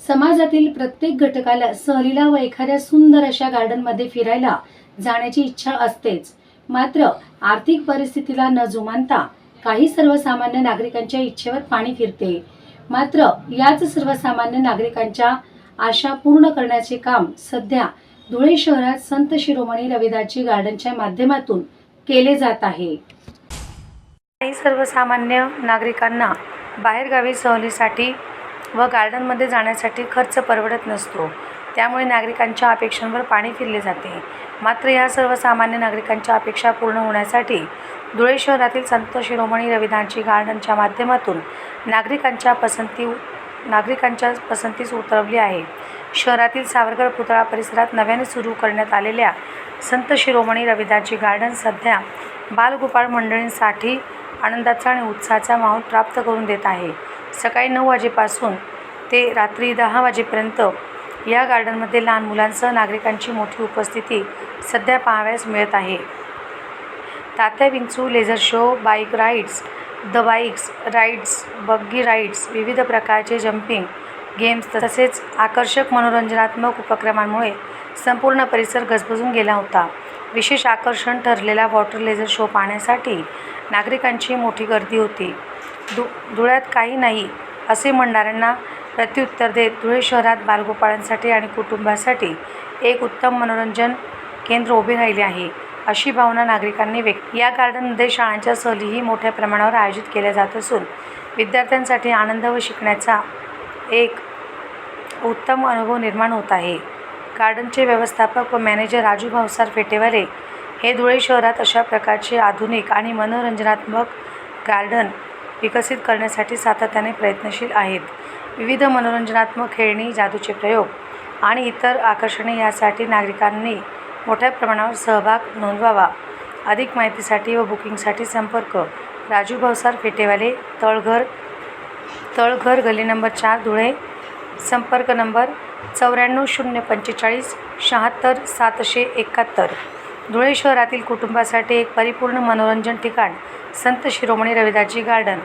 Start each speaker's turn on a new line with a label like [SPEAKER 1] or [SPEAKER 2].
[SPEAKER 1] समाजातील प्रत्येक घटकाला सहलीला व एखाद्या सुंदर अशा गार्डनमध्ये फिरायला जाण्याची इच्छा असतेच. मात्र आर्थिक परिस्थितीला न जुमानता काही सर्वसामान्य नागरिकांच्या इच्छेवर पाणी फिरते. मात्र याच सर्वसामान्य नागरिकांच्या आशा पूर्ण करण्याचे काम सध्या धुळे शहरात संत शिरोमणी रविदासजी गार्डनच्या माध्यमातून केले जात आहे. काही सर्वसामान्य नागरिकांना बाहेरगावी सहलीसाठी व गार्डनमध्ये जाण्यासाठी खर्च परवडत नसतो. त्यामुळे नागरिकांच्या अपेक्षांवर पाणी फिरले जाते. मात्र या सर्वसामान्य नागरिकांच्या अपेक्षा पूर्ण होण्यासाठी धुळे शहरातील संत शिरोमणी रविदासजी गार्डनच्या माध्यमातून नागरिकांच्या पसंतीस उतरवली आहे. शहरातील सावरकर पुतळा परिसरात नव्याने सुरू करण्यात आलेल्या संत शिरोमणी रविदासजी गार्डन सध्या बालगोपाळ मंडळींसाठी आनंदाचा आणि उत्साहाचा माहोल प्राप्त करून देत आहे. सकाळी 9 वाजेपासून ते रात्री 10 वाजेपर्यंत या गार्डनमध्ये लहान मुलांसह नागरिकांची मोठी उपस्थिती सध्या पाहावयास मिळत आहे. Tatya Vinchu laser show, bike rides, the bikes rides, buggy rides, विविध प्रकारचे जम्पिंग गेम्स तसेच आकर्षक मनोरंजनात्मक उपक्रमांमुळे संपूर्ण परिसर गजबजून गेला होता. विशेष आकर्षण ठरलेला वॉटर लेझर शो पाहण्यासाठी नागरिकांची मोठी गर्दी होती. धुळ्यात काही नाही असे म्हणणाऱ्यांना प्रत्युत्तर देत धुळे शहरात बालगोपाळांसाठी आणि कुटुंबासाठी एक उत्तम मनोरंजन केंद्र उभे राहिले आहे, अशी भावना नागरिकांनी व्यक्त. या गार्डनमध्ये शाळांच्या सहलीही मोठ्या प्रमाणावर आयोजित केल्या जात असून विद्यार्थ्यांसाठी आनंद व शिकण्याचा एक उत्तम अनुभव निर्माण होत आहे. गार्डनचे व्यवस्थापक व मॅनेजर राजू भाऊसार फेटेवाले हे धुळे शहरात अशा प्रकारचे आधुनिक आणि मनोरंजनात्मक गार्डन विकसित करण्यासाठी सातत्याने प्रयत्नशील आहेत. विविध मनोरंजनात्मक खेळणी, जादूचे प्रयोग आणि इतर आकर्षणे यासाठी नागरिकांनी मोठ्या प्रमाणावर सहभाग नोंदवावा. अधिक माहितीसाठी व बुकिंगसाठी संपर्क राजू भाऊसार फेटेवाले, तळघर गली नंबर 4 धुळे. संपर्क नंबर 94 045 76 771. धुळे शहरातील कुटुंबासाठी एक परिपूर्ण मनोरंजन ठिकाण संत शिरोमणी रविदासजी गार्डन.